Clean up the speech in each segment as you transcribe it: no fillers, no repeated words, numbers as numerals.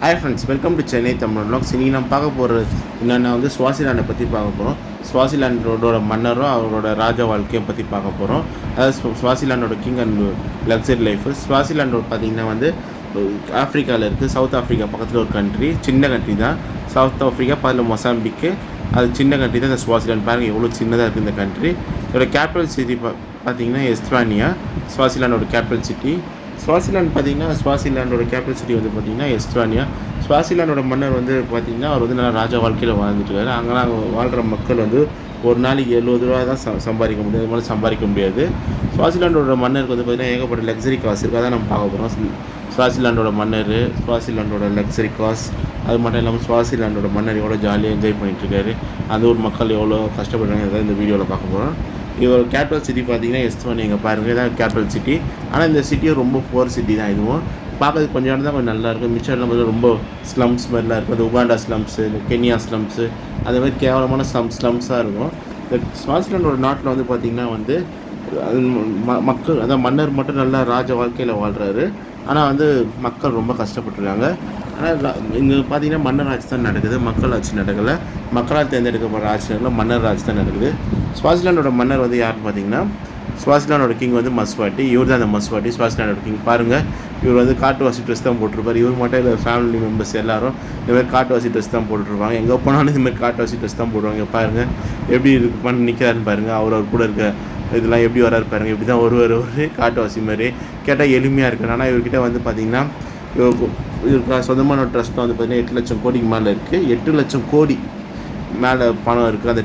Hi friends, welcome to Chennai Tamil vlogs. இன்றைக்கி நம்ம பார்க்க போகிறது என்னென்னா ஸ்வாசிலாண்டை பற்றி பார்க்க போகிறோம். ஸ்வாசிலாண்டோட மன்னரும் அவரோட ராஜா வாழ்க்கையை பற்றி பார்க்க போகிறோம். அதாவது ஸ்வாசிலாண்டோட கிங் அண்ட் லக்ஸரி லைஃபு. ஸ்வாசிலாண்டோட பார்த்திங்கன்னா ஆஃப்ரிக்காவில் இருக்குது. சவுத் ஆஃப்ரிக்கா பக்கத்தில் ஒரு கண்ட்ரி, சின்ன கண்ட்ரி தான். சவுத் ஆஃப்ரிக்கா பதில் மொசாம்பிக்கு, அது சின்ன கண்ட்ரி தான் இந்த ஸ்வாசிலாண்ட். பாருங்கள் எவ்வளோ சின்னதாக இருக்குது இந்த கண்ட்ரி. இதோட கேபிட்டல் சிட்டி பார்த்திங்கன்னா எஸ்ட்வானியா, ஸ்வாசிலாண்டோட கேபிட்டல் சிட்டி. ஸ்வாசிலாண்ட் பார்த்திங்கன்னா ஸ்வாசிலாண்டோட கேபிட்டல் சிட்டி பார்த்திங்கன்னா எஸ்ட்வானியா. ஸ்வாசிலாண்டோட மன்னர் பார்த்திங்கன்னா அவர் நல்லா ராஜா வாழ்க்கையில் வாழ்ந்துட்டுருக்காரு. அங்கெல்லாம் வாழ்கிற மக்கள் ஒரு நாளைக்கு 70 ரூபா தான் சம்பாதிக்க முடியும், அது மாதிரி சம்பாதிக்க முடியாது. ஸ்வாசிலாண்டோட மன்னருக்கு பார்த்திங்கன்னா ஏகப்பட்ட லக்ஸரி காசு இருக்குது. அதான் நம்ம பார்க்க போகிறோம். ஸ்வாசிலாண்டோட மன்னர், ஸ்வாசிலாண்டோட லக்ஸரி காஸ், அது மட்டும் இல்லாமல் ஸ்வாசிலாண்டோட மன்னர் எவ்வளோ ஜாலியாக என்ஜாய் பண்ணிகிட்ருக்காரு, அந்த ஊர் மக்கள் எவ்வளோ கஷ்டப்படுறாங்க, இந்த வீடியோவில் பார்க்க போகிறோம். இதோட கேபிட்டல் சிட்டி பார்த்திங்கன்னா எஸ்ட்வானியா. இங்கே பாருங்கள், இதான் கேபிட்டல் சிட்டி. ஆனால் இந்த சிட்டியும் ரொம்ப புவர் சிட்டி தான். இதுவும் பார்க்கறதுக்கு கொஞ்சம் இடம் தான் கொஞ்சம் நல்லாயிருக்கும். மிச்சம் எல்லாம் ரொம்ப ஸ்லம்ஸ் மாதிரிலாம் இருக்கும். அது உகாண்டா ஸ்லம்ஸு, இந்த கென்யா ஸ்லம்ஸு, அது மாதிரி கேவலமான ஸ்லம்ஸாக இருக்கும். இந்த ஸ்வாசிலாண்டோட நாட்டில் பார்த்திங்கன்னா மக்கள், அதான் மன்னர் மட்டும் நல்லா ராஜ வாழ்க்கையில் வாழ்கிறாரு. ஆனால் மக்கள் ரொம்ப கஷ்டப்பட்டுருக்காங்க. ஆனால் இங்கே பார்த்திங்கன்னா மன்னர் ஆட்சி தான் நடக்குது, மக்கள் ஆட்சி நடக்கலை. மக்களால் தேர்ந்தெடுக்கப்படுற ஆட்சி நடக்கல, மன்னர் ஆட்சி தான் நடக்குது. ஸ்வாசிலாண்டோட மன்னர் யாருன்னு பார்த்தீங்கன்னா ஸ்வாசிலாண்டோட கிங் மஸ்வாட்டி. இவர் தான் அந்த மஸ்வாட்டி, ஸ்வாசிலாண்டோட கிங். பாருங்கள், இவர் காட்டுவாசி ட்ரெஸ் தான் போட்டிருப்பார். இவர் மட்டும் இல்லை, ஃபேமிலி மெம்பர்ஸ் எல்லோரும் இதுமாதிரி காட்டுவாசி ட்ரெஸ் தான் போட்டுருப்பாங்க. எங்கே போனாலும் இதுமாதிரி காட்டுவாசி ட்ரெஸ் தான் போடுவாங்க. பாருங்கள் எப்படி பண்ணி நிற்கிறாருன்னு பாருங்கள். அவர் கூட இருக்க இதெல்லாம் எப்படி வராரு பாருங்கள். இப்படி தான் ஒரு காட்டுவாசி மாதிரி. கேட்டால் எளிமையாக இருக்குது. ஆனால் இவர்கிட்ட பார்த்திங்கன்னா இவருக்கு சொந்தமான ட்ரஸ்ட் பார்த்திங்கன்னா 8 லட்சம் கோடிக்கு மேலே இருக்குது. 8 லட்சம் கோடி மேலே பணம் இருக்குது அந்த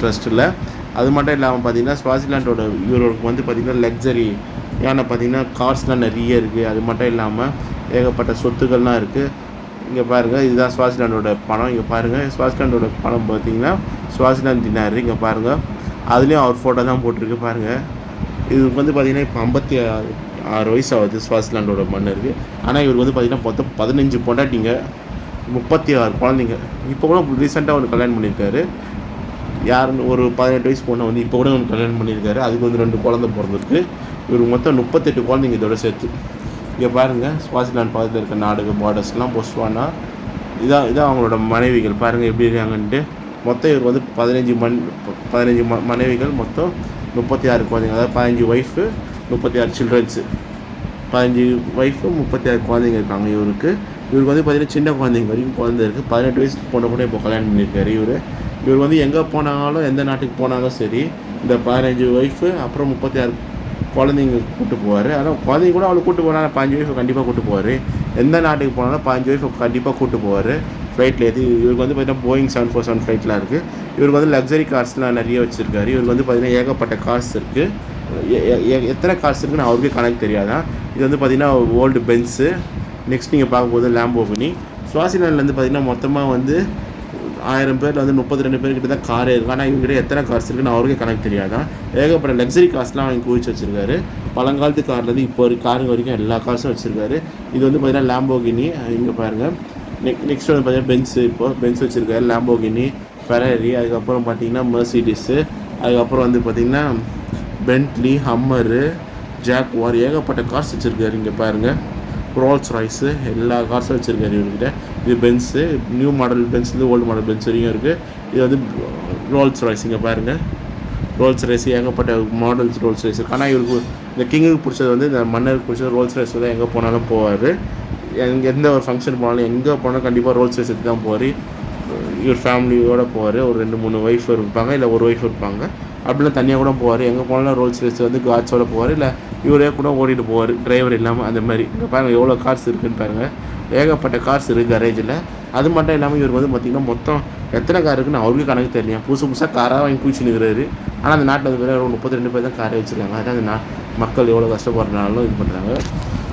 ட்ரஸ்ட்டில். அது மட்டும் இல்லாமல் பார்த்திங்கன்னா ஸ்வாசிலாண்டோட இவருக்கு பார்த்திங்கன்னா லக்ஸரி பார்த்திங்கன்னா கார்ஸ்லாம் நிறைய இருக்குது. அது மட்டும் இல்லாமல் ஏகப்பட்ட சொத்துக்கள்லாம் இருக்குது. இங்கே பாருங்கள், இதுதான் ஸ்வாசிலாண்டோட பணம். இங்கே பாருங்கள், ஸ்வாசிலாண்டோட பணம் பார்த்திங்கன்னா ஸ்வாசிலாண்ட் தினார். இங்கே பாருங்கள், அதுலேயும் அவர் ஃபோட்டோ தான் போட்டிருக்கு. பாருங்கள், இவருக்கு பார்த்திங்கன்னா இப்போ 56 வயசு ஆகுது ஸ்வாசிலாண்டோட மன்னருக்கு. ஆனால் இவர் பார்த்திங்கன்னா மொத்தம் 15 பொண்டாட்டிங்க, 36 குழந்தைங்க. இப்போ கூட ரீசெண்டாக ஒரு கல்யாணம் பண்ணியிருக்காரு. யாருன்னு ஒரு 18 வயசு பொண்ணை இப்போ கூட ஒன்று கல்யாணம் பண்ணியிருக்காரு. அதுக்கு 2 குழந்தை பிறந்திருக்கு. இவருக்கு மொத்தம் 38 குழந்தைங்க இதோட சேர்த்து. இங்கே பாருங்கள், ஸ்வாசிலாண்ட் பக்கத்தில் இருக்க நாடுக பார்டர்ஸ்லாம் பொஸ்வானா, இதான் அவங்களோட மனைவிகள். பாருங்கள் எப்படி இருக்காங்கன்ட்டு. மொத்தம் இவர் 15 மனைவிகள், மொத்தம் 36 குழந்தைங்க. அதாவது 15 ஒய்ஃபு, 36 சில்ட்ரன்ஸு. 15 ஒய்ஃபு, 36 குழந்தைங்க இருக்காங்க இவருக்கு. பார்த்திங்கன்னா சின்ன குழந்தைங்க வரைக்கும் குழந்தை இருக்குது. 18 வயசு பொண்ணை கூட இப்போ கல்யாணம் பண்ணியிருக்காரு. இவர் எங்கே போனாலும், எந்த நாட்டுக்கு போனாலும் சரி, இந்த 15 ஒய்ஃபு அப்புறம் 36 குழந்தைங்க கூப்பிட்டு போவார். ஆனால் குழந்தைங்க கூட அவளை கூப்பிட்டு போனால் 15 ஒய்ஃபை கண்டிப்பாக கூப்பிட்டு போவார். எந்த நாட்டுக்கு போனாலும் 15 ஒய்ஃபை கண்டிப்பாக கூப்பிட்டு போவார் ஃப்ளைட்டில் ஏற்றி. இவருக்கு பார்த்திங்கன்னா போயிங் 747 ஃப்ளைட்லாம் இருக்குது. இவருக்கு லக்ஸரி கார்ஸ்லாம் நிறைய வச்சுருக்காரு. இவருக்கு பார்த்திங்கன்னா ஏகப்பட்ட கார்ஸ் இருக்குது. எத்தனை கார்ஸ் இருக்குன்னு அவருக்கே கணக்கு தெரியாதான். இது பார்த்திங்கன்னா ஓல்டு பென்ஸு. நெக்ஸ்ட் நீங்கள் பார்க்கும்போது லேம்போகினி. ஸ்வாசிலாண்டில் பார்த்திங்கன்னா மொத்தமாக 1000 பேரில் 32 பேர்கிட்ட தான் காரே இருக்குது. ஆனால் இவங்ககிட்ட எத்தனை கார்ஸ் இருக்குன்னு அவருக்கே கணக்கு தெரியாதான். ஏகப்பட்ட லக்ஸரி கார்ஸ்லாம் அவங்க குவிச்சு வச்சுருக்காரு. பழங்காலத்து கார்லேருந்து இப்போ ஒரு காருங்க வரைக்கும் எல்லா கார்ஸும் வச்சுருக்காரு. இது பார்த்திங்கன்னா லேம்போகினி. இங்கே பாருங்கள். நெக்ஸ்ட் பார்த்திங்கன்னா பென்ஸு. இப்போது பென்ஸ் வச்சுருக்காரு, லேம்போகினி, ஃபெராரி, அதுக்கப்புறம் பார்த்திங்கன்னா மெர்சிடிஸு, அதுக்கப்புறம் பார்த்திங்கன்னா பென்ட்லி, ஹம்மரு, ஜாக்வார், ஏகப்பட்ட கார்ஸ் வச்சுருக்காரு. இங்கே பாருங்கள், ரோல்ஸ் ராய்ஸு, எல்லா கார்ஸும் வச்சுருக்காரு இவர்கிட்ட. இது பென்ஸு, நியூ மாடல் பென்ஸ்லேருந்து ஓல்டு மாடல் பென்ஸ் வரைக்கும் இருக்குது. இது ரோல்ஸ் ராய்ஸ். இங்கே பாருங்கள், ரோல்ஸ் ரைஸ், ஏகப்பட்ட மாடல்ஸ் ரோல்ஸ் ரைஸ் இருக்குது. ஆனால் இவருக்கு இந்த கிங்குக்கு பிடிச்சது இந்த மன்னருக்கு பிடிச்சது ரோல்ஸ் ரைஸ் தான். எங்கே போனாலும் போவார். எந்த ஒரு ஃபங்க்ஷன் போனாலும், எங்கே போனாலும் கண்டிப்பாக ரோல்ஸ் ரைஸ் எடுத்து தான் போவார். இவர் ஃபேமிலியோடு போவார். ஒரு 2-3 ஒய்ஃப் இருப்பாங்க, இல்லை ஒரு ஒய்ஃப் இருப்பாங்க. அப்படிலாம் தனியாக கூட போவார். எங்கே போனாலும் ரோல்ஸ் ரைஸ் காட்ஸோடு போவார், இல்லை இவரே கூட ஓடிட்டு போவார், டிரைவர் இல்லாமல். அந்த மாதிரி இங்கே பாருங்கள் எவ்வளோ கார்ஸ் இருக்குதுன்னு பாருங்கள். ஏகப்பட்ட கார்ஸ் இருக்குது கரேஜில். அது மட்டும் இல்லாமல் இவர் பார்த்திங்கன்னா மொத்தம் எத்தனை கார் இருக்குன்னு அவருக்கே கணக்கு தெரியல. புதுசாக காராக வாங்கி குவிச்சுன்னுக்கிறாரு. ஆனால் அந்த நாட்டில் ஒரு 32 பேர் தான் காரே வச்சுருக்காங்க. அதான் அந்த மக்கள் எவ்வளோ கஷ்டப்படுறனாலும் இது பண்ணுறாங்க.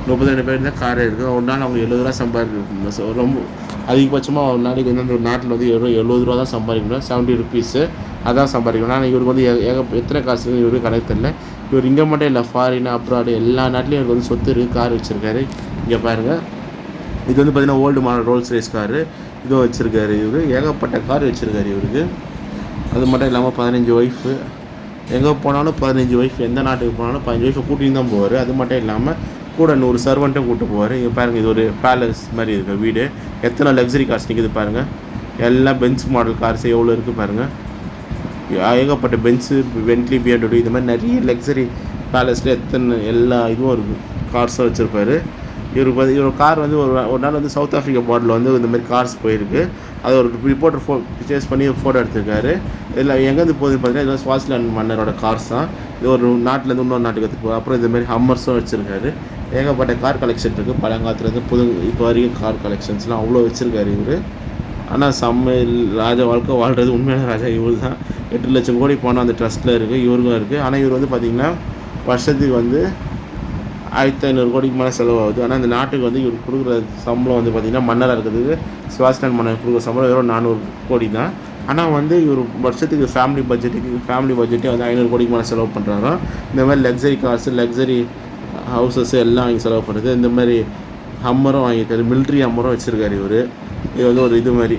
32 பேர் தான் காரே இருக்குது. ஒரு நாள் அவங்க 70 ரூபா சம்பாதிக்கணும். ரொம்ப அதிகபட்சமாக ஒரு நாளைக்கு அந்த நாட்டில் 70 ரூபா தான் சம்பாதிக்கணும், 70 ருபீஸு அதான் சம்பாதிக்கணும். ஆனால் இவருக்கு எத்தனை காசு இருக்குது இவருக்கு கணக்கு தெரியல. இவர் இங்கே மட்டும் இல்லை, ஃபாரின், அப்ராடு, எல்லா நாட்டிலையும் இவருக்கு சொத்து இருக்குது, கார் வச்சுருக்காரு. இங்கே பாருங்கள், இது பார்த்திங்கன்னா old model Rolls Royce car இதுவும் வச்சுருக்காரு. இவர் ஏகப்பட்ட கார் வச்சுருக்காரு இவருக்கு. அது மட்டும் இல்லாமல் 15 ஒய்ஃபு, எங்கே போனாலும் 15 ஒய்ஃப், எந்த நாட்டுக்கு போனாலும் 15 ஒய்ஃபை கூட்டின்னு தான் போவார். அது மட்டும் இல்லாமல் கூட 100 சர்வெண்ட்டும் கூப்பிட்டு போவார். இங்கே பாருங்கள், இது ஒரு பேலஸ் மாதிரி இருக்குது வீடு. எத்தனை லக்ஸரி கார்ஸ் நிற்குது பாருங்கள். எல்லாம் பென்ஸ் மாடல் கார்ஸ் எவ்வளோ இருக்குது பாருங்கள். ஏகப்பட்ட பென்ஸு, பென்ட்லி, பிஎம்டபிள்யூ இது மாதிரி நிறைய லக்ஸரி பேலஸில் எத்தனை எல்லா இதுவும் இருக்குது, கார்ஸும் வச்சுருப்பார். இவர் கார் வந்து ஒரு நாள் வந்து சவுத் ஆஃப்ரிக்கா பார்டரில் வந்து இந்த மாதிரி கார்ஸ் போயிருக்கு. அது ஒரு ரிப்போர்ட்டர் சேஸ் பண்ணி ஃபோட்டோ எடுத்திருக்காரு. இதில் எங்கேருந்து போகுதுன்னு பார்த்தீங்கன்னா இதெல்லாம் ஸ்வாசிலாண்ட் மன்னரோட கார்ஸ் தான். இது ஒரு நாட்டிலேருந்து இன்னொரு நாட்டுக்கு எடுத்துகிட்டு போகுது. அப்புறம் இந்தமாதிரி ஹம்மர்ஸும் வச்சுருக்காரு. ஏகப்பட்ட கார் கலெக்ஷன் இருக்குது. பழங்காலத்துலேருந்து இப்போ வரைக்கும் கார் கலெக்ஷன்ஸ்லாம் அவ்வளோ வச்சுருக்காரு இவர். ஆனால் ராஜா வாழ்க்கை வாழ்கிறது உண்மையான ராஜா இவர் தான். 8 லட்சம் கோடி போனால் அந்த ட்ரஸ்ட்டில் இருக்குது, இவருக்கும் இருக்குது. ஆனால் இவர் வந்து பார்த்திங்கன்னா வருஷத்துக்கு வந்து 1500 கோடிக்கு மேலே செலவாகுது. ஆனால் இந்த நாட்டுக்கு வந்து இவர் கொடுக்குற சம்பளம் வந்து பார்த்திங்கன்னா மன்னராக இருக்கிறதுக்கு ஸ்வாசிலாண்ட் மன்னர் கொடுக்குற சம்பளம் வெறும் 400 கோடி தான். ஆனால் வந்து இவர் வருஷத்துக்கு ஃபேமிலி பட்ஜெட்டே வந்து 500 கோடிக்கு மேலே செலவு பண்ணுறாரோ. இந்த மாதிரி லக்ஸரி கார்ஸு, லக்ஸரி ஹவுசஸ் எல்லாம் வாங்கி செலவு பண்ணுறது. இந்த மாதிரி ஹம்மரும் வாங்கியிருக்காரு, மிலிட்ரி ஹம்மரும் வச்சுருக்காரு இவர். இது வந்து ஒரு இது மாதிரி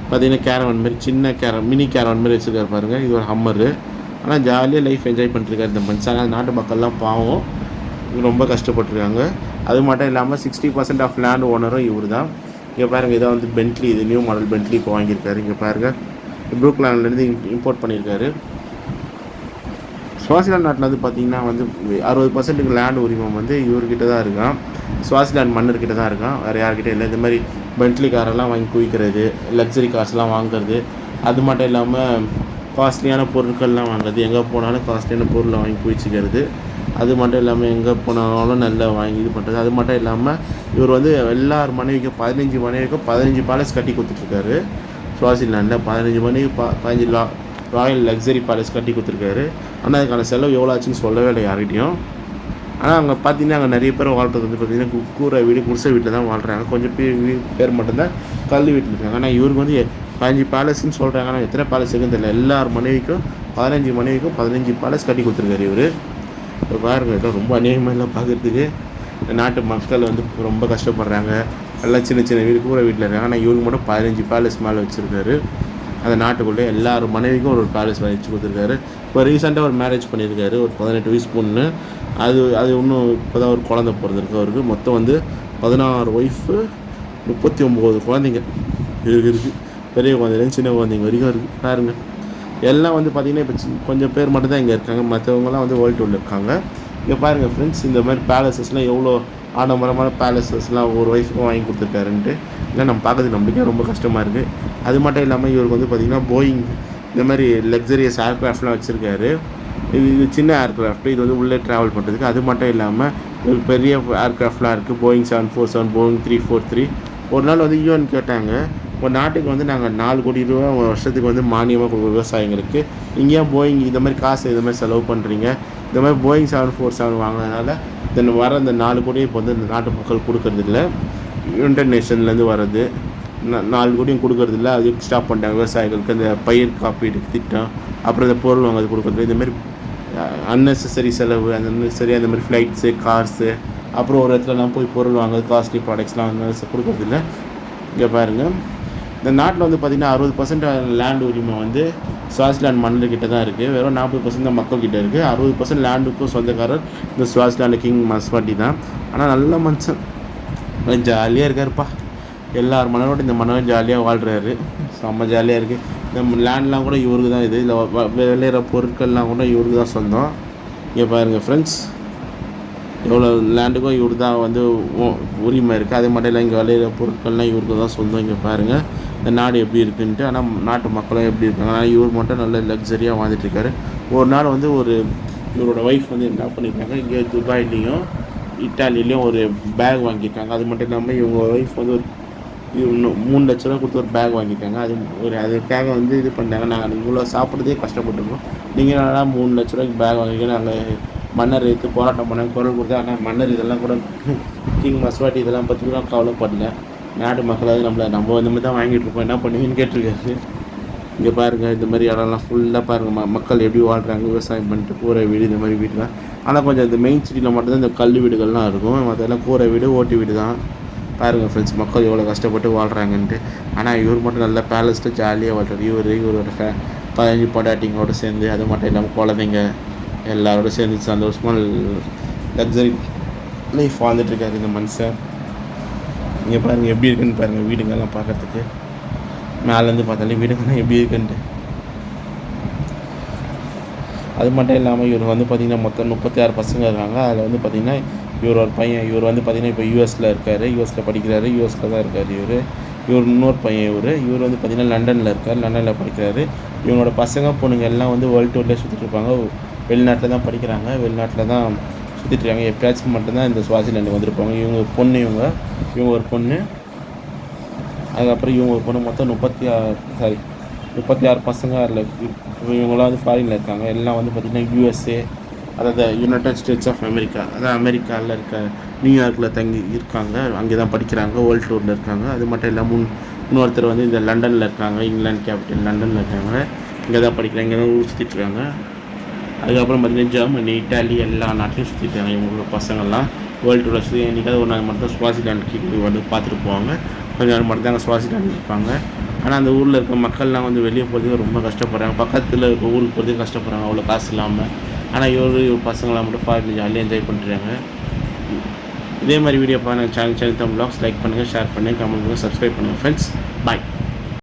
பார்த்திங்கன்னா கேரவன் மாதிரி, சின்ன மினி கேரவன் மாதிரி வச்சுருக்காரு பாருங்கள். இது ஒரு ஹம்மரு. ஆனால் ஜாலியாக லைஃப் என்ஜாய் பண்ணிட்டுருக்காரு இந்த மனுஷன். ஆனால் நாட்டு மக்கள்லாம் பாவம் ரொம்ப கஷ்டப்பட்டுருக்காங்க. அது மட்டும் இல்லாமல் 60% ஆஃப் லேண்ட் ஓனரும் இவர் தான். இங்கே பாருங்கள், இதை வந்து பென்ட்லி, இது நியூ மாடல் பென்ட்லி இப்போ வாங்கியிருக்காரு. இங்கே பாருங்கள், ப்ரூக்லாண்ட்லேருந்து இம்போர்ட் பண்ணியிருக்காரு. ஸ்வாசிலாண்ட் நாட்டில் வந்து பார்த்திங்கன்னா வந்து 60% லேண்ட் உரிமம் வந்து இவர்கிட்ட தான் இருக்கான், ஸ்வாசிலாண்ட் மன்னர்கிட்ட தான் இருக்கான், வேறு யார்கிட்ட இல்லை. இந்த மாதிரி பென்ட்லி காரெல்லாம் வாங்கி குவிக்கிறது, லக்ஸரி கார்ஸ்லாம் வாங்குறது, அது மட்டும் இல்லாமல் காஸ்ட்லியான பொருட்கள்லாம் வாங்குறது, எங்கே போனாலும் காஸ்ட்லியான பொருளை வாங்கி குவிச்சிக்கிறது, அது மட்டும் இல்லாமல் எங்கே போனாலும் நல்லா வாங்கி இது பண்ணுறது. அது மட்டும் இல்லாமல் இவர் வந்து எல்லார் மனைவிக்கும் 15 பேலஸ் கட்டி கொடுத்துட்ருக்காரு. ஸ்வாசிலாண்டில் 15 மனைவி 15 ராயல் லக்ஸரி பேலஸ் கட்டி கொடுத்துருக்காரு. ஆனால் அதுக்கான செலவு எவ்வளோ ஆச்சுன்னு சொல்லவே இல்லை யார்கிட்டையும். ஆனால் அங்கே பார்த்தீங்கன்னா அங்கே நிறைய பேர் வாழ்றது வந்து பார்த்திங்கன்னா கூரை வீடு, குடிசை வீட்டில் தான் வாழ்கிறாங்க. கொஞ்சம் பேர் மட்டும்தான் கல் வீட்டில் இருக்காங்க. ஆனால் இவருக்கு வந்து 15 பேலஸ்ன்னு சொல்கிறாங்க. ஆனால் எத்தனை பேலஸ் இருக்குன்னு தெரியல. எல்லார் மனைவிக்கும் 15 பேலஸ் கட்டி கொடுத்துருக்காரு இவர். இப்போ பாருங்கள், இதெல்லாம் ரொம்ப அநியாயமாக பார்க்குறதுக்கு. நாட்டு மக்கள் வந்து ரொம்ப கஷ்டப்படுறாங்க. எல்லாம் சின்ன வீடு, கூரை வீட்டில் இருக்காங்க. ஆனால் இவருக்கு மட்டும் 15 பேலஸ் மேலே வச்சுருக்காரு. அந்த நாட்டுக்குள்ளே எல்லார் மனைவிக்கும் ஒரு பேலஸ் வச்சு கொடுத்துருக்காரு. இப்போ ரீசெண்டாக ஒரு மேரேஜ் பண்ணியிருக்காரு, ஒரு 18 வயசு பொண்ணு. அது இன்னும் இப்போ தான் ஒரு குழந்தை பிறந்திருக்கு அவருக்கு. மொத்தம் வந்து 16 ஒய்ஃபு, 39 குழந்தைங்க இருக்குது. பெரிய குழந்தைங்க, சின்ன குழந்தைங்க வரைக்கும் இருக்குது. பாருங்கள், எல்லாம் வந்து பார்த்திங்கன்னா இப்போ கொஞ்சம் பேர் மட்டும் தான் இங்கே இருக்காங்க. மற்றவங்கலாம் வந்து வேர்ல்டு டூரில் இருக்காங்க. இங்கே பாருங்கள் ஃப்ரெண்ட்ஸ், இந்த மாதிரி பேலஸஸ்லாம் எவ்வளோ ஆடம்பரமான பேலஸஸ்லாம் ஒரு ஒய்ஃபுக்கும் வாங்கி கொடுத்துருக்காருன்ட்டு. இல்லை நம்ம பார்க்குறது நம்மளுக்கே ரொம்ப கஷ்டமாக இருக்குது. அது மட்டும் இல்லாமல் இவருக்கு வந்து பார்த்திங்கன்னா போயிங் இந்த மாதிரி லக்ஸரியஸ் ஏர்க்ராஃப்ட்லாம் வச்சுருக்காரு. இது சின்ன ஏர்க்ராஃப்ட்டு, இது வந்து உள்ளே ட்ராவல் பண்ணுறதுக்கு. அது மட்டும் இல்லாமல் ஒரு பெரிய ஏர்க்ராஃப்ட்லாம் இருக்குது. Boeing 747, Boeing 343. ஒரு நாள் வந்து யூஎன் கேட்டாங்க, ஒரு நாட்டுக்கு வந்து நாங்கள் 4 கோடி ரூபா வருஷத்துக்கு வந்து மானியமாக கொடுக்குற விவசாயிங்களுக்கு, இங்கேயே போயிங் இந்த மாதிரி காசு இந்த மாதிரி செலவு பண்ணுறீங்க. இந்த மாதிரி போயிங் 747 வாங்கினதுனால வர இந்த 4 கோடியை இப்போ வந்து இந்த நாட்டு மக்கள் கொடுக்கறதில்ல. யுனைடெட் நேஷன்லேருந்து வர்றது 4 கோடியும் கொடுக்கறதில்ல. அது ஸ்டாப் பண்ணிட்டாங்க விவசாயிகளுக்கு. அந்த பயிர் காப்பீடு திட்டம், அப்புறம் இந்த பொருள் வாங்கிறது கொடுக்குறது, இந்தமாதிரி அன்னெசரி செலவு, அந்த மாதிரி ஃப்ளைட்ஸு, கார்ஸு, அப்புறம் ஒரு இடத்துலலாம் போய் பொருள் வாங்குறது, காஸ்ட்லி ப்ராடக்ட்ஸ்லாம் கொடுக்குறதில்ல. இங்கே பாருங்கள், இந்த நாட்டில் வந்து பார்த்திங்கன்னா 60% லேண்ட் உரிமை வந்து ஸ்வாசிலாண்ட் மன்னர்கிட்ட தான் இருக்குது. வெறும் 40% தான் மக்கள்கிட்ட இருக்குது. 60% லேண்டுக்கும் சொந்தக்காரர் இந்த ஸ்வாசிலாண்டு கிங் மஸ்வாட்டி தான். ஆனால் நல்ல மனுஷன், ஜாலியாக இருக்காருப்பா. எல்லார் மன்னரோட இந்த மன்னரும் ஜாலியாக வாழ்கிறாரு. செம்ம ஜாலியாக இருக்குது. இந்த லேண்ட்லாம் கூட இவருக்கு தான். இது இல்லை விளையிற பொருட்கள்லாம் கூட இவருக்கு தான் சொந்தம். இங்கே பாருங்கள் ஃப்ரெண்ட்ஸ், எவ்வளோ லேண்டுக்கும் இவருக்கு தான் வந்து உரிமை இருக்குது. அதே மட்டும் இல்லை, இங்கே விளையிற பொருட்கள்லாம் இவருக்கு தான் சொந்தம். இங்கே பாருங்கள் இந்த நாடு எப்படி இருக்குன்ட்டு. ஆனால் நாட்டு மக்களும் எப்படி இருக்காங்க. ஆனால் இவர் மட்டும் நல்ல லக்ஸரியாக வாழ்ந்துட்டுருக்காரு. ஒரு நாள் வந்து இவரோட ஒய்ஃப் வந்து என்ன பண்ணியிருக்காங்க, இங்கே துபாய்லேயும் இட்டாலியிலையும் ஒரு பேக் வாங்கியிருக்காங்க. அது மட்டும் இல்லாமல் இவங்க ஒய்ஃப் வந்து ஒரு 3 லட்ச ரூபா கொடுத்து ஒரு பேக் வாங்கியிருக்காங்க. அதுக்காக வந்து இது பண்ணாங்க, நாங்கள் இவ்வளோ சாப்பிட்றதே கஷ்டப்பட்டுருக்கோம், நீங்கள் நல்லா 3 லட்ச ரூபாய்க்கு பேக் வாங்கிக்க, நாங்கள் மன்னர் எடுத்து போராட்டம் பண்ணாங்க, குரல் கொடுத்தா. ஆனால் மன்னர் இதெல்லாம் கூட கிங் மஸ்வாட்டி இதெல்லாம் பற்றி கூட கவலைப்படல. நாட்டு மக்களாவது நம்ம இந்த மாதிரி தான் வாங்கிட்டு இருக்கோம், என்ன பண்ணுவீங்கன்னு கேட்டிருக்காரு. இங்கே பாருங்கள், இந்த மாதிரி இடம்லாம் ஃபுல்லாக பாருங்கள் மக்கள் எப்படி வாழ்கிறாங்க, விவசாயம் பண்ணிட்டு கூரை வீடு இந்த மாதிரி வீடு தான். ஆனால் கொஞ்சம் இந்த மெயின் சிட்டியில் மட்டும்தான் இந்த கல் வீடுகள்லாம் இருக்கும். மற்றெல்லாம் கூரை வீடு, ஓட்டு வீடு தான். பாருங்கள் ஃப்ரெண்ட்ஸ், மக்கள் எவ்வளோ கஷ்டப்பட்டு வாழ்கிறாங்கன்ட்டு. ஆனால் இவர் மட்டும் நல்லா பேலஸில் ஜாலியாக வாழ்றாரு. இவரோட 15 பொண்டாட்டிங்களோடு சேர்ந்து, அது மட்டும் இல்லாமல் குழந்தைங்க எல்லாரோட சேர்ந்து சந்தோஷமாக லக்ஸரி லைஃப் வாழ்ந்துட்டுருக்காரு இந்த மனுஷன். இங்கே பாருங்கள் எப்படி இருக்குன்னு பாருங்கள் வீடுங்கள்லாம் பார்க்குறதுக்கு. மேலேருந்து பார்த்தாலே வீடுங்கள்லாம் எப்படி இருக்குன்ட்டு. அது மட்டும் இல்லாமல் இவர் வந்து பார்த்திங்கன்னா மொத்தம் 36 பசங்க இருக்காங்க. அதில் வந்து பார்த்திங்கன்னா இவர் ஒரு பையன். இவர் வந்து பார்த்திங்கன்னா இப்போ யூஎஸில் இருக்கார். யூஎஸில் படிக்கிறாரு. யூஎஸில் தான் இருக்கார் இவர் இன்னொரு பையன். இவர் வந்து பார்த்திங்கன்னா லண்டனில் இருக்கார். லண்டனில் படிக்கிறாரு. இவனோட பசங்க பொண்ணுங்க எல்லாம் வந்து வேர்ல்டு டூர்லேயே சுற்றிட்டு இருப்பாங்க. வெளிநாட்டில் தான் படிக்கிறாங்க. வெளிநாட்டில் தான் சுற்றிட்டுருக்காங்க. எப்பயாச்சும் மட்டும்தான் இந்த ஸ்வாசிலேண்டுக்கு வந்திருப்பாங்க. இவங்க ஒரு பொண்ணு. அதுக்கப்புறம் இவங்க ஒரு பொண்ணு. மொத்தம் 36 பசங்க. அதில் இவங்களாம் வந்து ஃபாரினில் இருக்காங்க. எல்லாம் வந்து பார்த்திங்கன்னா யூஎஸ்ஏ, அதாவது யுனைடெட் ஸ்டேட்ஸ் ஆஃப் அமெரிக்கா, அதாவது அமெரிக்காவில் இருக்க நியூயார்க்கில் தங்கி இருக்காங்க. அங்கே தான் படிக்கிறாங்க. வேர்ல்டு டூரில் இருக்காங்க. அது மட்டும் இல்லாமல் இன்னொருத்தர் வந்து இந்த லண்டனில் இருக்காங்க. இங்கிலாந்து கேபிட்டல் லண்டனில் இருக்காங்க. இங்கே தான் படிக்கிறாங்க. இங்கே தான் ஊர் சுற்றிட்டுருக்காங்க. அதுக்கப்புறம் பார்த்திங்கன்னா ஜெர்மனி, இட்டாலி எல்லா நாட்டிலையும் சுற்றிட்டாங்க. இவங்களோட பசங்கள்லாம் வேர்ல்டு டூரில் சுற்றி என்றைக்காவது ஒரு நாள் மட்டும் தான் ஸ்வாசிலேண்டுக்கு வந்து பார்த்துட்டு போவாங்க. கொஞ்சம் நாள் மட்டும் தான் அங்கே ஸ்வாசிலேண்ட் இருப்பாங்க. ஆனால் அந்த ஊரில் இருக்க மக்கள்லாம் வந்து வெளியே போகிறதுக்கு ரொம்ப கஷ்டப்படுறாங்க. பக்கத்தில் இருக்க ஊருக்கு போகிறதுக்கு கஷ்டப்படுறாங்க அவ்வளோ காசு இல்லாமல். ஆனால் இவர் பசங்களாம் மட்டும் ஃபாரின் ஜாலியாக என்ஜாய் பண்ணுறாங்க. இதே மாதிரி வீடியோ பாருங்கள். சேனல் தமிழ் வ்ளாக்ஸ் லைக் பண்ணுங்கள், ஷேர் பண்ணுங்கள், கமெண்ட் பண்ணுங்கள், சப்ஸ்கிரைப் பண்ணுங்கள் ஃப்ரெண்ட்ஸ். பாய்.